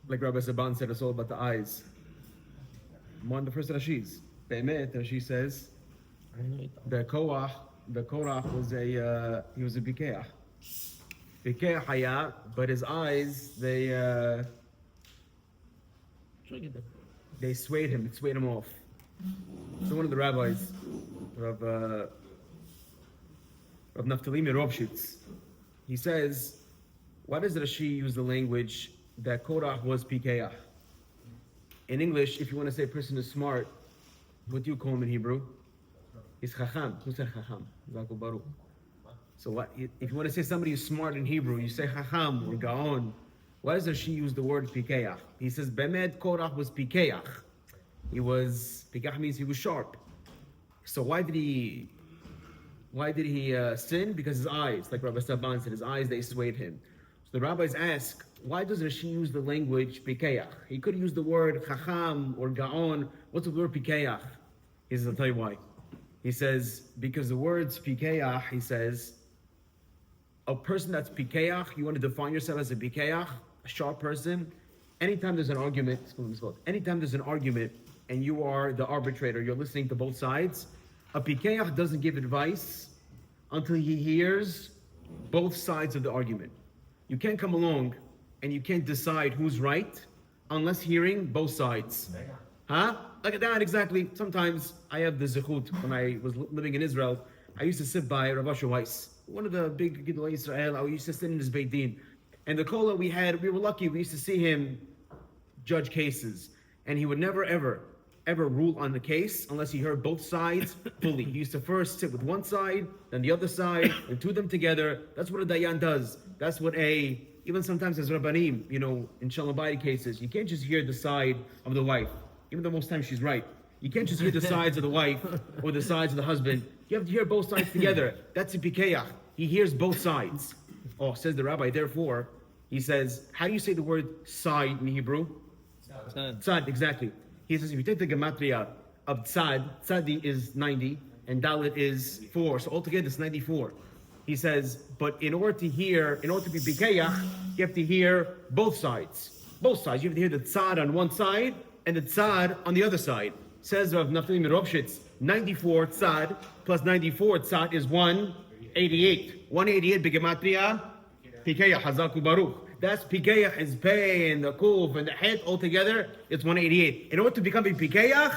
Like Rabbi Saban said, it's all about the eyes. One of the first Rashis, Be'emet, Rashi says, the Korach was he was a Bikeach. Bikeach haya, but his eyes, they swayed him, it swayed him off. So one of the rabbis, Rav Naftali Rovshitz, he says, why does Rashi use the language that Korach was Pikeach? In English, if you want to say a person is smart, what do you call him in Hebrew? He's Chacham. Who said Chacham? Baruch. So what, if you want to say somebody is smart in Hebrew, you say Chacham or Gaon. Why does Rashi use the word Pikeach? He says, Bemed Korach was Pikeach. Pikeach means he was sharp. So why did he sin? Because his eyes, like Rabbi Saban said, his eyes, they swayed him. So the rabbis ask, why does Rashi use the language Pikeach? He could use the word Chacham or Gaon. What's the word Pikeach? He says, I'll tell you why. He says, because the words Pikeach, he says, a person that's Pikeach, you want to define yourself as a Pikeach, a sharp person, anytime there's an argument, and you are the arbitrator, you're listening to both sides, a Pikeach doesn't give advice until he hears both sides of the argument. You can't come along and you can't decide who's right unless hearing both sides. Huh? Like that, exactly. Sometimes I have the zechut. When I was living in Israel, I used to sit by Rav Asher Weiss, one of the big Gidolei Israel. I used to sit in his Beit Din. And the kola we were lucky. We used to see him judge cases. And he would never, ever rule on the case unless he heard both sides fully. He used to first sit with one side, then the other side, and two of them together. That's what a dayan does. That's what even sometimes as Rabbanim, in Shalom Bayit cases, you can't just hear the side of the wife, even though most times she's right. You can't just hear the sides of the wife or the sides of the husband. You have to hear both sides together. That's a pikeach. He hears both sides. Oh, says the rabbi, therefore, he says, how do you say the word side in Hebrew? Tzad, exactly. He says, if you take the gematria of tzad, tzadi is 90, and dalit is 4. So altogether it's 94. He says, but in order to be pikeach, you have to hear both sides. Both sides. You have to hear the tzad on one side and the tzad on the other side. Says Rav Naftali Rovshitz, 94 tzad plus 94 tzad is 188. 188 begematria, pikeach, hazaku baruch. That's pikeach is pei and the kuf and the het all together. It's 188. In order to become a pikeach,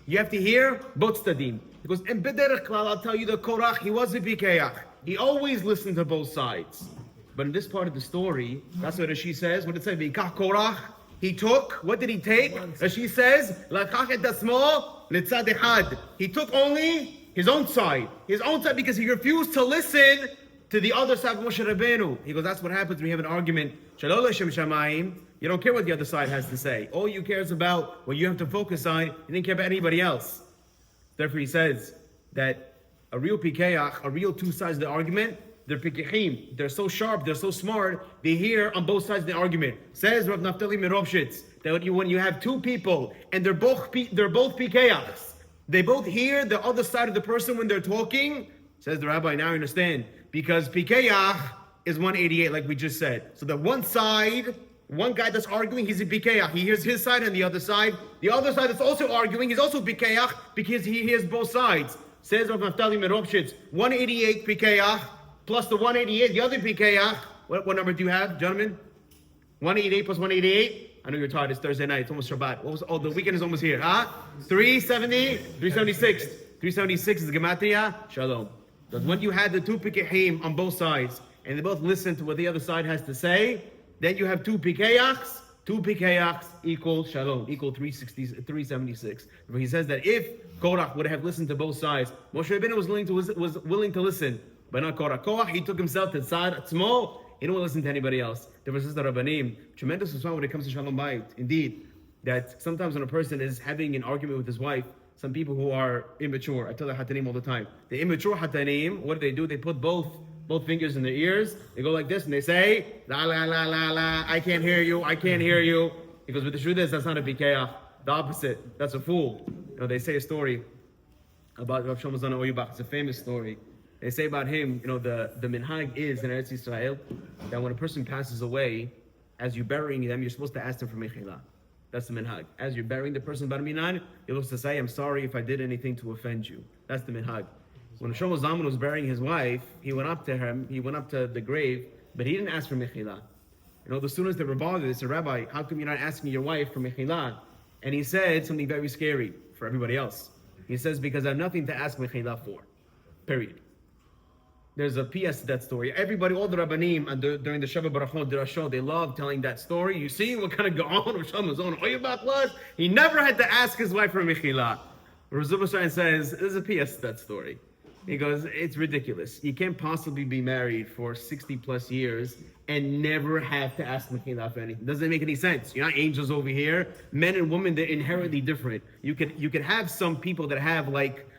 you have to hear both tzadim. Because in bederech klal, I'll tell you the Korach, he was a pikeach. He always listened to both sides. But in this part of the story, that's what Rashi says. What did it say? V'ikach Korach. He took, what did he take? Rashi says, Lakach et asmo letzad echad. He took only his own side. His own side because he refused to listen to the other side of Moshe Rabbeinu. He goes, that's what happens when you have an argument. Shalol Hashem Shamayim. You don't care what the other side has to say. All you care is about what you have to focus on. You didn't care about anybody else. Therefore he says that a real pikeach, a real two sides of the argument, they're pikechim. They're so sharp, they're so smart, they hear on both sides of the argument. Says Rav Naftali Rovshitz that when you have two people and they're both pikeachs, they both hear the other side of the person when they're talking. Says the rabbi, now I understand. Because pikeach is 188, like we just said. So the one guy that's arguing, he's a pikeach. He hears his side and the other side. The other side that's also arguing, he's also pikeach because he hears both sides. Says Rav Naftali Rovshitz, 188 pikeach plus the 188, the other pikeach. What number do you have, gentlemen? 188 plus 188. I know you're tired. It's Thursday night. It's almost Shabbat. The weekend is almost here. 376. 376 is the gematria. Shalom. Because when you had the two pikechim on both sides, and they both listen to what the other side has to say, then you have two pikeachs. Two pikeachs equal shalom, equal 376. He says that if Korach would have listened to both sides, Moshe Rabbeinu was willing to listen, but not Korach. Korach, he took himself to tzad atzmo. He didn't listen to anybody else. There was the Rabbanim, tremendous response when it comes to Shalom Bayit. Indeed, that sometimes when a person is having an argument with his wife, some people who are immature. I tell the hatanim all the time. The immature hatanim, what do? They put both fingers in their ears. They go like this and they say, la la la la la, I can't hear you, I can't hear you. Because what the truth is, that's not a pikeach. The opposite. That's a fool. They say a story about Rav Shlomo Zalman Auerbach. It's a famous story. They say about him, the minhag is in Eretz Yisrael that when a person passes away, as you're burying them, you're supposed to ask them for mechila. That's the minhag. As you're burying the person bar minan, you're supposed to say, I'm sorry if I did anything to offend you. That's the minhag. When Shlomo Zalman was burying his wife, he went up to the grave, but he didn't ask for mechila. The students that were bothered, they said, Rabbi, how come you're not asking your wife for mechila? And he said something very scary for everybody else. He says, because I have nothing to ask mechila for. Period. There's a PS to that story. Everybody, all the Rabbanim, during the Shabbat Barachot, Dirashot, they love telling that story. You see what kind of Gaon of Shlomo Zalman Auerbach was? He never had to ask his wife for mechila. Rav Zubashine says, there's a PS to that story. He goes, it's ridiculous. You can't possibly be married for 60 plus years and never have to ask mechila for anything. Doesn't make any sense. You're not angels over here. Men and women, they're inherently different. You could have some people that have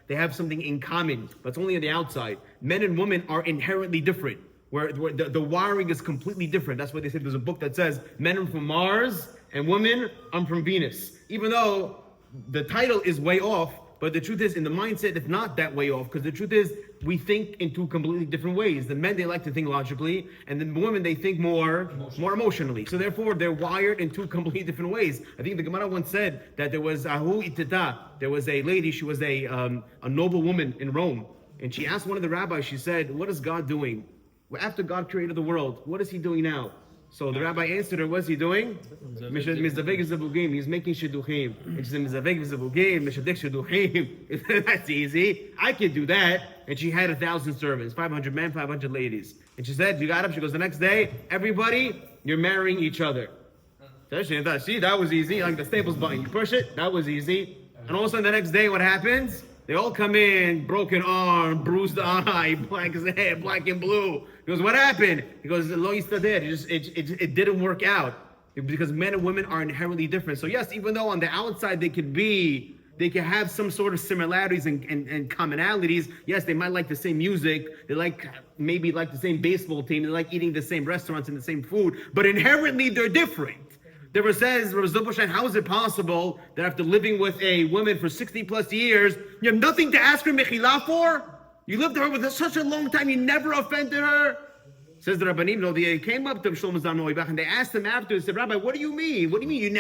they have something in common, but it's only on the outside. Men and women are inherently different. Where the wiring is completely different. That's why they say there's a book that says men are from Mars and women are from Venus. Even though the title is way off, but the truth is, in the mindset, it's not that way off, because the truth is, we think in two completely different ways. The men, they like to think logically, and the women, they think more emotionally. So therefore, they're wired in two completely different ways. I think the Gemara once said that there was Ahu Itita, there was a lady, she was a noble woman in Rome, and she asked one of the rabbis, she said, what is God doing? After God created the world, what is he doing now? So the rabbi answered her, what's he doing? He's making shidduchim. And she said, that's easy. I can do that. And she had 1,000 servants, 500 men, 500 ladies. And she said, you got up. She goes, the next day, everybody, you're marrying each other. See, that was easy. Like the Staples button, you push it, that was easy. And all of a sudden, the next day, what happens? They all come in, broken arm, bruised eye, black head, black and blue. He goes, what happened? He goes, lo yistadeh. It didn't work out. Because men and women are inherently different. So yes, even though on the outside they can have some sort of similarities and commonalities. Yes, they might like the same music. They maybe like the same baseball team. They like eating the same restaurants and the same food. But inherently they're different. There says, how is it possible that after living with a woman for 60 plus years, you have nothing to ask her mechila for? You lived with her with such a long time, you never offended her? Says the Rabbanim, they came up to Shlomo Zalman Auerbach and they asked him after, they said, Rabbi, what do you mean? What do you mean you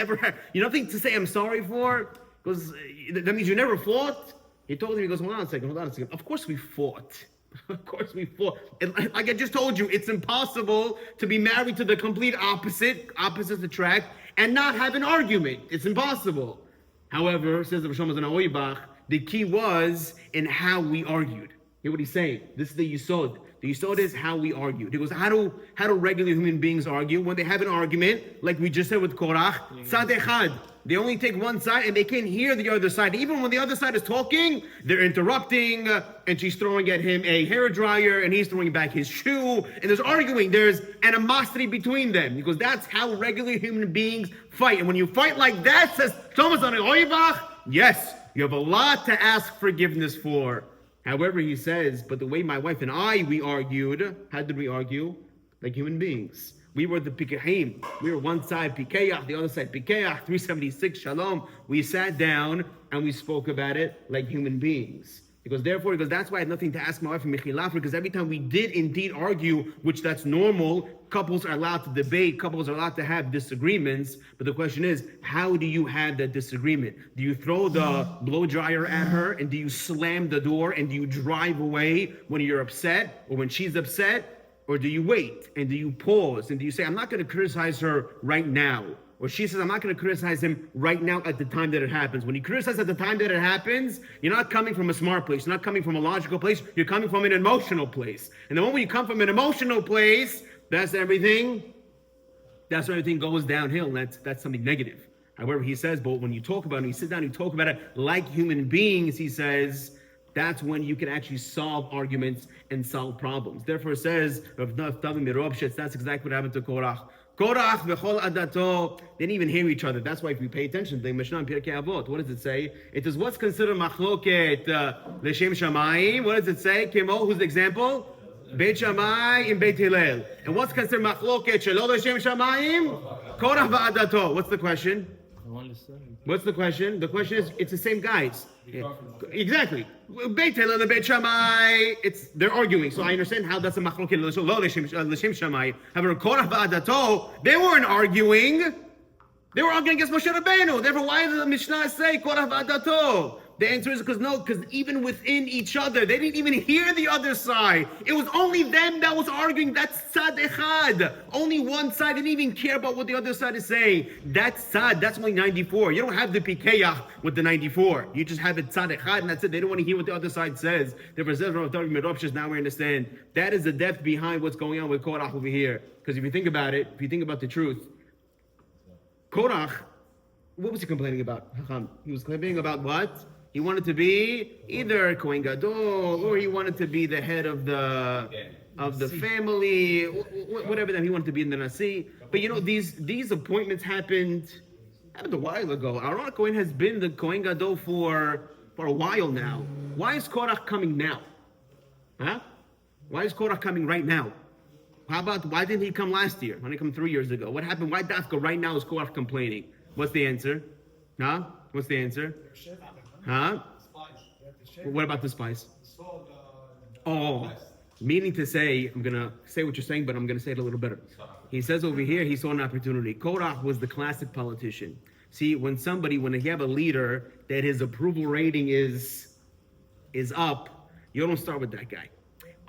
nothing to say I'm sorry for? Because that means you never fought? He told him, he goes, hold on a second. Of course we fought. Of course we fought. Like I just told you, it's impossible to be married to the complete opposites attract, and not have an argument. It's impossible. However, says the Shlomo Zalman Auerbach, the key was in how we argued. Hear what he's saying. This is the Yisod. The Yisod is how we argued. He goes, how do regular human beings argue? When they have an argument, like we just said with Korach, tzad echad. They only take one side and they can't hear the other side. Even when the other side is talking, they're interrupting, and she's throwing at him a hairdryer and he's throwing back his shoe, and there's arguing, there's animosity between them. Because that's how regular human beings fight. And when you fight like that, says Shlomo Zalman Auerbach, yes, you have a lot to ask forgiveness for. However, he says, but the way my wife and we argued, how did we argue? Like human beings. We were the Pikahim. We were one side Pikeach, the other side Pikeach, 376 Shalom. We sat down and we spoke about it like human beings. Because that's why I had nothing to ask my wife for Mechila, because every time we did indeed argue, which that's normal, couples are allowed to debate, couples are allowed to have disagreements, but the question is, how do you have that disagreement? Do you throw the blow dryer at her, and do you slam the door, and do you drive away when you're upset, or when she's upset? Or do you wait, and do you pause, and do you say, I'm not going to criticize her right now? Or she says, I'm not going to criticize him right now at the time that it happens. When you criticize at the time that it happens, you're not coming from a smart place. You're not coming from a logical place. You're coming from an emotional place. And the moment you come from an emotional place, that's everything goes downhill. And that's something negative. However, he says, but when you talk about it, you sit down and you talk about it like human beings, he says, that's when you can actually solve arguments and solve problems. Therefore, it says, that's exactly what happened to Korach. Korach v'chol adato. They didn't even hear each other. That's why if we pay attention to the Mishnah in Pirkei Avot, what does it say? It is what's considered machloket l'shem shamayim. What does it say? Kimo, who's the example? Beit Shammai in Beit Hillel. And what's considered machloket shelo l'shem shamayim? Korach v'adato. What's the question? What's the question? The question is, it's the same guys. Yeah. Exactly. Beit Hillel and Beit Shammai, they're arguing. So I understand how that's a machloket l'shem shammai. However, Korach v'adato, they weren't arguing. They were arguing against Moshe Rabbeinu. Therefore, why does the Mishnah say Korach v'adato? The answer is because even within each other, they didn't even hear the other side. It was only them that was arguing. That's tzad echad. Only one side didn't even care about what the other side is saying. That's tzad. That's only 94. You don't have the pikeach with the 94. You just have it tzad echad, and that's it. They don't want to hear what the other side says. Therefore, says now we understand that is the depth behind what's going on with Korach over here. Because if you think about it, if you think about the truth, Korach, what was he complaining about? He was complaining about what? He wanted to be either Kohen Gadol, or he wanted to be the head of the family, whatever that he wanted to be in the Nasi. But these appointments happened a while ago. Aaron Kohen has been the Kohen Gadol for a while now. Why is Korach coming now? Huh? Why is Korach coming right now? Why didn't he come last year? Why didn't he come 3 years ago? What happened? Why Dafka right now is Korach complaining? What's the answer? Huh? What's the answer? Huh? What about the spice? Oh, meaning to say, I'm going to say what you're saying, but I'm going to say it a little better. He says over here, he saw an opportunity. Korach was the classic politician. See, when you have a leader that his approval rating is up, you don't start with that guy.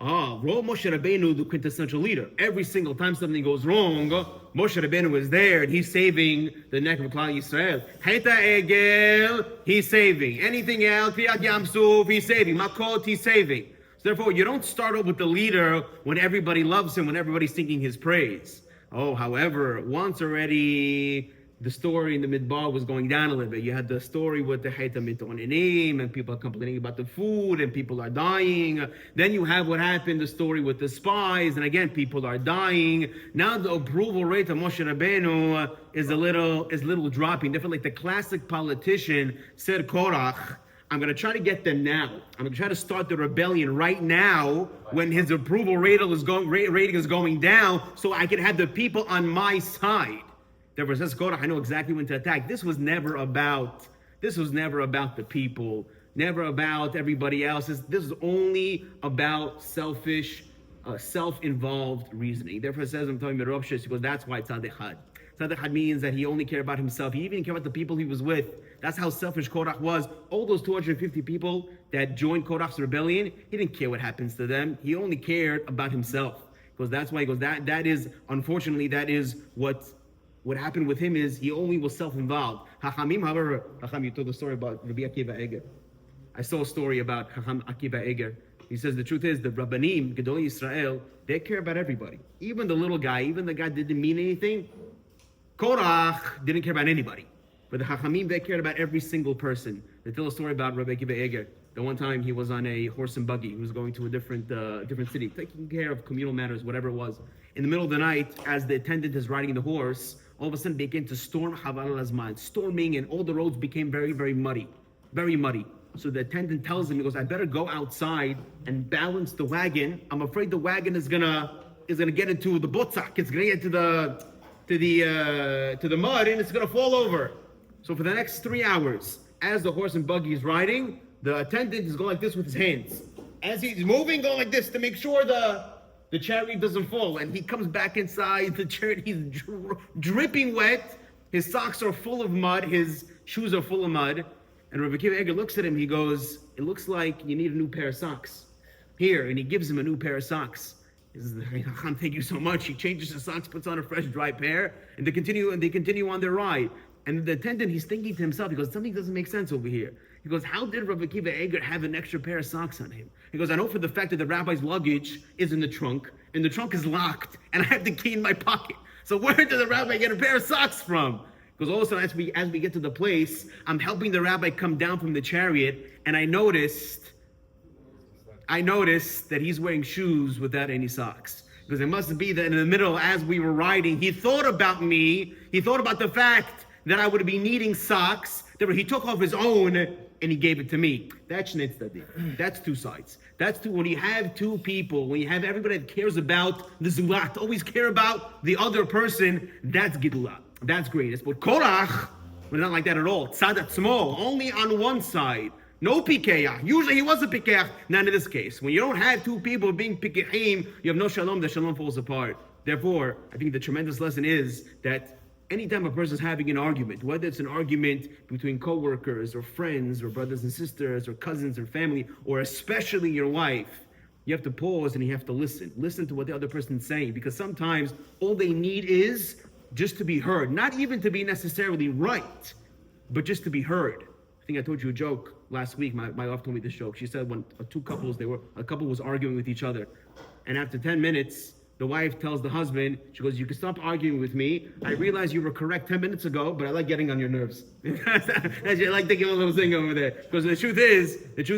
Moshe Rabbeinu, the quintessential leader. Every single time something goes wrong, Moshe Rabbeinu is there and he's saving the neck of Klal Yisrael. Heta Egel, he's saving. Anything else, Kriyat Yamsuf, he's saving. Makot, he's saving. So therefore, you don't start out with the leader when everybody loves him, when everybody's singing his praise. However, once already the story in the Midbar was going down a little bit. You had the story with the Hayta Mitonenim, and people are complaining about the food, and people are dying. Then you have what happened, the story with the spies, and again, people are dying. Now the approval rate of Moshe Rabbeinu is a little dropping. Definitely, like the classic politician said, Korach, I'm going to try to get them now. I'm going to try to start the rebellion right now when his approval rating is going down, so I can have the people on my side. Therefore, says Korach, I know exactly when to attack. This was never about the people, never about everybody else. This is only about selfish, self-involved reasoning. Therefore, it says, I'm talking about Rabshis, because that's why tzad echad. Tzad echad means that he only cared about himself. He even didn't care about the people he was with. That's how selfish Korach was. All those 250 people that joined Korach's rebellion, he didn't care what happens to them. He only cared about himself. Because that's why he goes, that is, unfortunately, that is what happened with him is he only was self-involved. Chachamim, however, you told the story about Rabbi Akiva Eger. I saw a story about Chacham Akiva Eger. He says the truth is the Rabbanim, Gedolei Yisrael, they care about everybody. Even the little guy, even the guy that didn't mean anything. Korach didn't care about anybody. But the Chachamim, they cared about every single person. They tell a story about Rabbi Akiva Eger. The one time he was on a horse and buggy. He was going to a different city, taking care of communal matters, whatever it was. In the middle of the night, as the attendant is riding the horse, all of a sudden began to storm Haval al-Azman, storming, and all the roads became very, very muddy. Very muddy. So the attendant tells him, he goes, I better go outside and balance the wagon. I'm afraid the wagon is gonna get into the botzak. It's gonna get to the mud and it's gonna fall over. So for the next 3 hours, as the horse and buggy is riding, the attendant is going like this with his hands. As he's moving, going like this to make sure the chariot doesn't fall. And he comes back inside the chariot. He's dripping wet. His socks are full of mud. His shoes are full of mud. And Rabbi Akiva Eger looks at him. He goes, it looks like you need a new pair of socks. Here. And he gives him a new pair of socks. He says, thank you so much. He changes his socks, puts on a fresh, dry pair. And they continue on their ride. And the attendant, he's thinking to himself, he goes, something doesn't make sense over here. He goes, how did Rabbi Akiva Eger have an extra pair of socks on him? He goes, I know for the fact that the rabbi's luggage is in the trunk, and the trunk is locked, and I have the key in my pocket. So where did the rabbi get a pair of socks from? Because also as we get to the place, I'm helping the rabbi come down from the chariot, and I noticed that he's wearing shoes without any socks. because it must be that in the middle, as we were riding, he thought about me. He thought about the fact that I would be needing socks. Therefore, he took off his own and he gave it to me. That's shnei tzadim. That's two sides. That's when you have two people, when you have everybody that cares about the zulat, always care about the other person, that's gidulah. That's greatest. But Korach was not like that at all. Tzadat small, only on one side. No pikeach. Usually he was a pikeach. Not in this case. When you don't have two people being pikechim, you have no shalom, the shalom falls apart. Therefore, I think the tremendous lesson is that anytime a person is having an argument, whether it's an argument between co-workers or friends or brothers and sisters or cousins or family, or especially your wife, you have to pause and you have to listen. Listen to what the other person is saying, because sometimes all they need is just to be heard. Not even to be necessarily right, but just to be heard. I think I told you a joke last week. My wife told me this joke. She said when a couple was arguing with each other, and after 10 minutes, the wife tells the husband, she goes, "You can stop arguing with me. I realize you were correct 10 minutes ago, but I like getting on your nerves." I like to give a little thing over there. Because the truth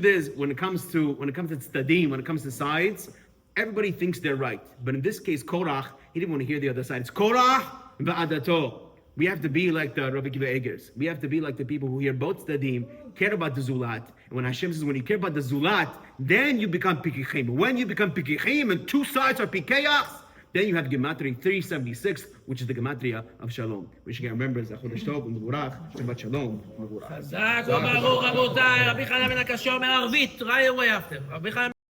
is, when it comes to tzadim, when it comes to sides, everybody thinks they're right. But in this case, Korach, he didn't want to hear the other side. It's Korach v'adato. We have to be like the Rabbi Egers. We have to be like the people who hear both tzadim, care about the zulat. And when Hashem says, when you care about the zulat, then you become pikechim. When you become pikechim and two sides are pikeyach, then you have Gematria 376, which is the Gematria of Shalom. We should remember, Zachodesh Tov, Mevurach, Shabbat Shalom, Mevurach. חזק וברוך רבותיי, רבי חנן בן הקשה אומר ערבית, ראי רואה אפטר.